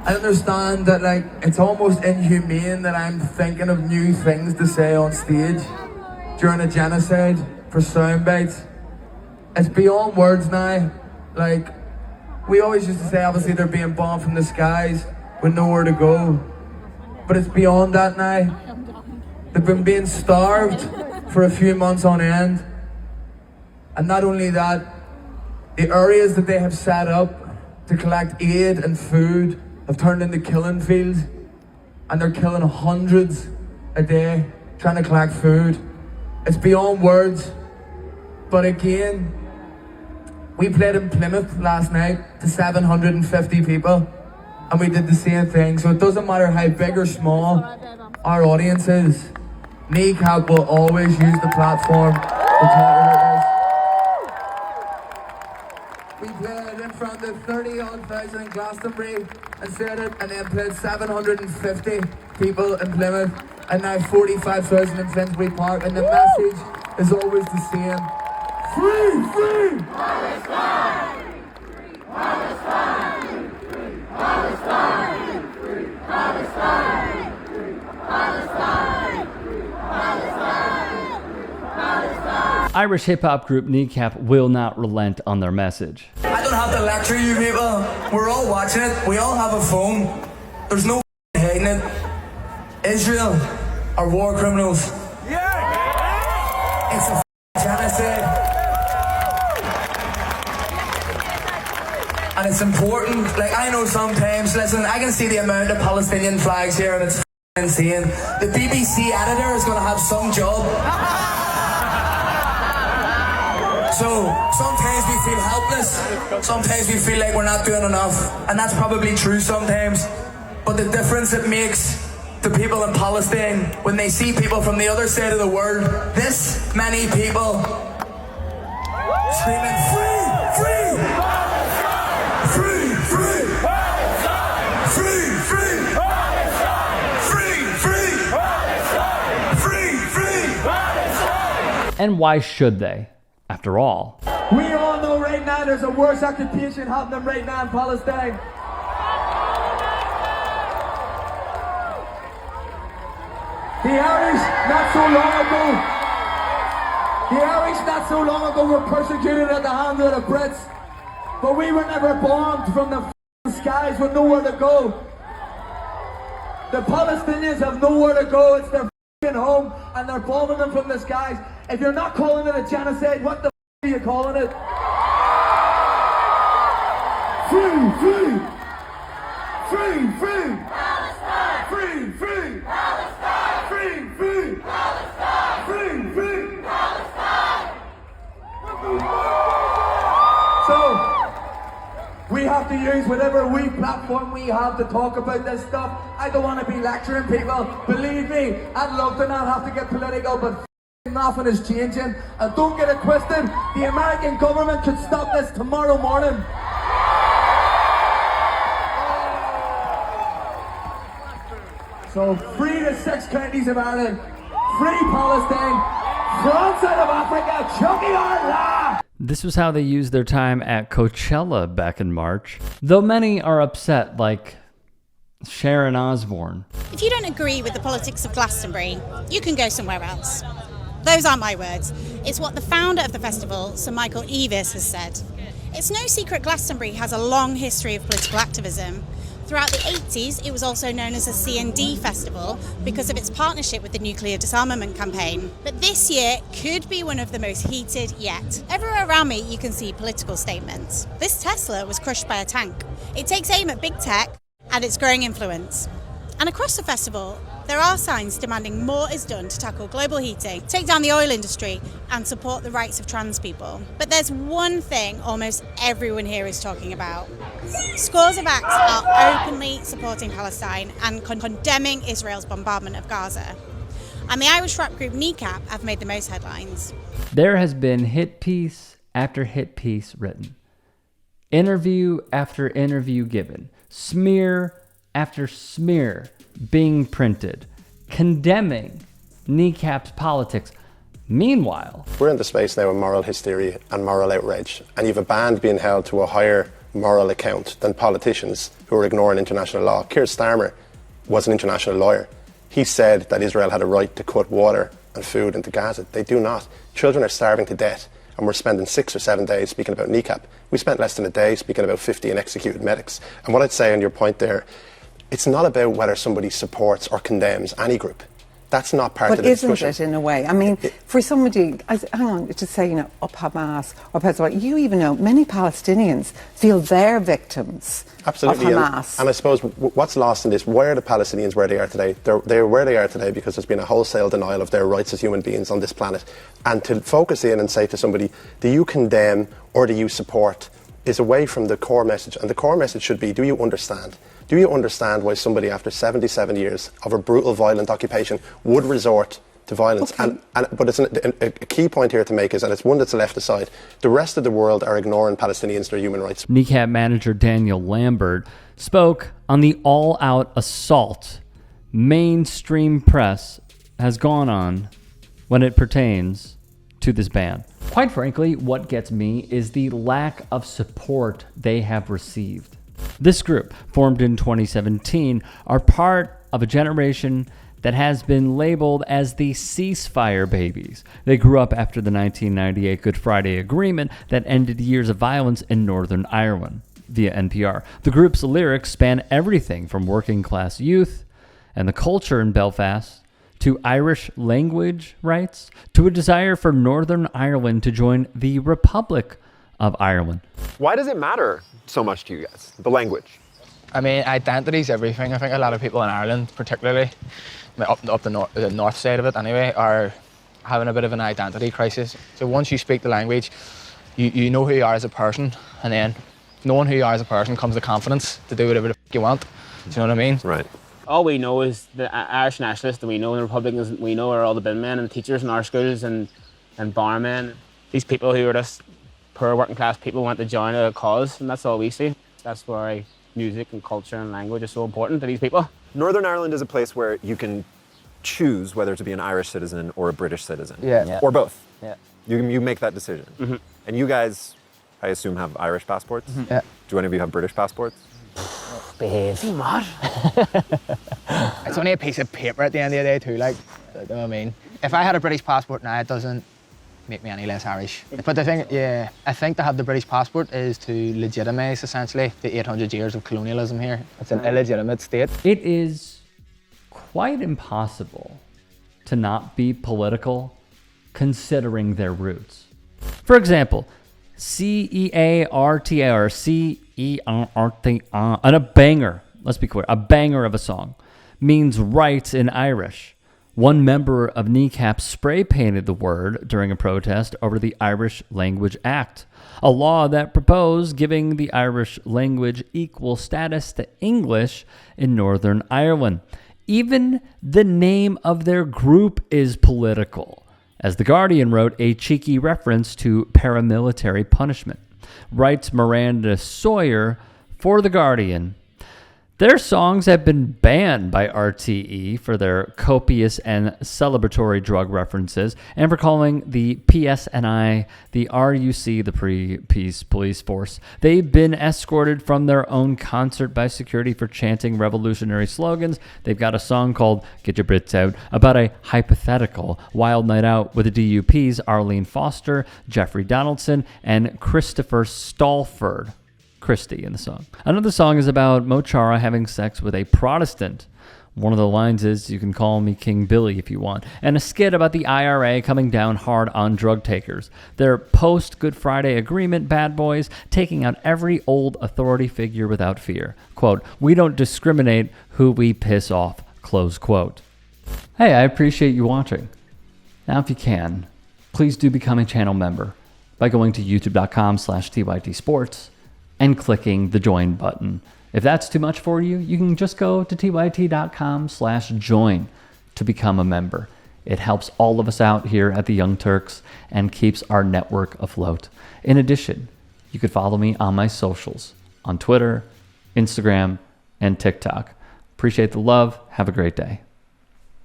I understand that, like, it's almost inhumane that I'm thinking of new things to say on stage during a genocide for sound bites. It's beyond words now. Like, we always used to say, obviously, they're being bombed from the skies with nowhere to go. But it's beyond that now. They've been being starved for a few months on end. And not only that, the areas that they have set up to collect aid and food have turned into killing fields, and they're killing hundreds a day trying to collect food. It's beyond words. But again, we played in Plymouth last night to 750 people, and we did the same thing. So it doesn't matter how big or small our audience is, Kneecap will always use the platform to talk about this. We played in front of 30-odd thousand in Glastonbury and said it, and then played 750 people in Plymouth, and now 45,000 in Finsbury Park, and the message is always the same. Free, free! Palestine! Palestine! Palestine! Palestine! Palestine! Palestine! Irish hip-hop group Kneecap will not relent on their message. I don't have to lecture you people. We're all watching it. We all have a phone. There's no hating it. Israel are war criminals. Yeah! It's a genocide. And it's important. Like, I know sometimes, listen, I can see the amount of Palestinian flags here and it's insane. The BBC editor is going to have some job. So sometimes we feel helpless, sometimes we feel like we're not doing enough, and that's probably true sometimes. But the difference it makes to people in Palestine when they see people from the other side of the world, this many people screaming, free, free, free, free, free, free, free, free, free. And why should they? After all, We all know right now there's a worse occupation happening right now in Palestine. The Irish, not so long ago, were persecuted at the hands of the Brits. But we were never bombed from the skies with nowhere to go. The Palestinians have nowhere to go. It's their home, and they're bombing them from the skies. If you're not calling it a genocide, what the are you calling it? Free, free, free, free, Palestine, free, free, Palestine, free, free, Palestine, free, free, Palestine. So we have to use whatever platform we have to talk about this stuff. I don't want to be lecturing people. Believe me, I'd love to not have to get political, but nothing is changing. And don't get it twisted, the American government could stop this tomorrow morning. So free the 6 counties of Ireland, free Palestine, France out of Africa, Chucky Allah! this was how they used their time at Coachella back in March. Though many are upset, like Sharon Osbourne. If you don't agree with the politics of Glastonbury, you can go somewhere else. Those aren't my words. It's what the founder of the festival, Sir Michael Eavis, has said. It's no secret Glastonbury has a long history of political activism. Throughout the 80s, it was also known as a C&D festival because of its partnership with the nuclear disarmament campaign. But this year could be one of the most heated yet. Everywhere around me, you can see political statements. This Tesla was crushed by a tank. It takes aim at big tech and its growing influence. And across the festival, there are signs demanding more is done to tackle global heating, take down the oil industry, and support the rights of trans people. But there's one thing almost everyone here is talking about. Scores of acts are openly supporting Palestine and condemning Israel's bombardment of Gaza. And the Irish rap group Kneecap have made the most headlines. There has been hit piece after hit piece written. Interview after interview given. Smear after smear being printed, condemning Kneecap's politics. Meanwhile, we're in the space now of moral hysteria and moral outrage, and you've a band being held to a higher moral account than politicians who are ignoring international law. Keir Starmer was an international lawyer. He said that Israel had a right to cut water and food into Gaza. They do not. Children are starving to death, and we're spending 6 or 7 days speaking about Kneecap. We spent less than a day speaking about 50 executed medics. And what I'd say on your point there, it's not about whether somebody supports or condemns any group. That's not part of the discussion. But isn't it, in a way? I mean, for somebody, hang on, to say, up Hamas or Palestine, you even know many Palestinians feel they're victims Absolutely. of Hamas. And I suppose what's lost in this, why are the Palestinians where they are today? They're where they are today because there's been a wholesale denial of their rights as human beings on this planet. And to focus in and say to somebody, do you condemn or do you support, is away from the core message. And the core message should be, do you understand? Do you understand why somebody after 77 years of a brutal, violent occupation would resort to violence? Okay. But it's a key point here to make is, and it's one that's left aside, the rest of the world are ignoring Palestinians, their human rights. Kneecap manager Daniel Lambert spoke on the all-out assault mainstream press has gone on when it pertains to this ban. Quite frankly, what gets me is the lack of support they have received. This group, formed in 2017, are part of a generation that has been labeled as the ceasefire babies. They grew up after the 1998 Good Friday Agreement that ended years of violence in Northern Ireland, via NPR. The group's lyrics span everything from working class youth and the culture in Belfast to Irish language rights to a desire for Northern Ireland to join the Republic of Ireland. Why does it matter so much to you guys, the language? I mean, identity's everything. I think a lot of people in Ireland, particularly up the north side of it anyway, are having a bit of an identity crisis. So once you speak the language, you know who you are as a person, and then knowing who you are as a person comes the confidence to do whatever the f you want. Do you know what I mean? Right. All we know is the Irish nationalists, and we know the Republicans, we know are all the bin men and the teachers in our schools and barmen. These people who are just poor working class people want to join a cause, and that's all we see. That's why music and culture and language is so important to these people. Northern Ireland is a place where you can choose whether to be an Irish citizen or a British citizen. Yeah. Or both. Yeah. You make that decision. Mm-hmm. And you guys, I assume, have Irish passports? Mm-hmm. Yeah. Do any of you have British passports? Behave. You mad? It's only a piece of paper at the end of the day too, like, you know what I mean? If I had a British passport now, it doesn't make me any less Irish. But the thing, I think to have the British passport is to legitimise, essentially, the 800 years of colonialism here. It's an illegitimate state. It is quite impossible to not be political considering their roots. For example, C-E-A-R-T-A or C-E-R-T-A, and a banger, let's be clear, a banger of a song means rights in Irish. One member of Kneecap spray painted the word during a protest over the Irish Language Act, a law that proposed giving the Irish language equal status to English in Northern Ireland. Even the name of their group is political, as The Guardian wrote, a cheeky reference to paramilitary punishment. Writes Miranda Sawyer for The Guardian, their songs have been banned by RTE for their copious and celebratory drug references and for calling the PSNI the RUC, the Pre-Peace Police Force. They've been escorted from their own concert by security for chanting revolutionary slogans. They've got a song called Get Your Brits Out about a hypothetical wild night out with the DUP's Arlene Foster, Jeffrey Donaldson, and Christopher Stalford. Christie in the song. Another song is about Mo Chara having sex with a Protestant. One of the lines is, you can call me King Billy if you want. And a skit about the IRA coming down hard on drug takers. Their post-Good Friday Agreement bad boys taking out every old authority figure without fear. Quote, we don't discriminate who we piss off, close quote. Hey, I appreciate you watching. Now if you can, please do become a channel member by going to youtube.com/TYTsports and clicking the join button. If that's too much for you, you can just go to tyt.com/join to become a member. It helps all of us out here at the Young Turks and keeps our network afloat. In addition, you could follow me on my socials on Twitter, Instagram, and TikTok. Appreciate the love. Have a great day.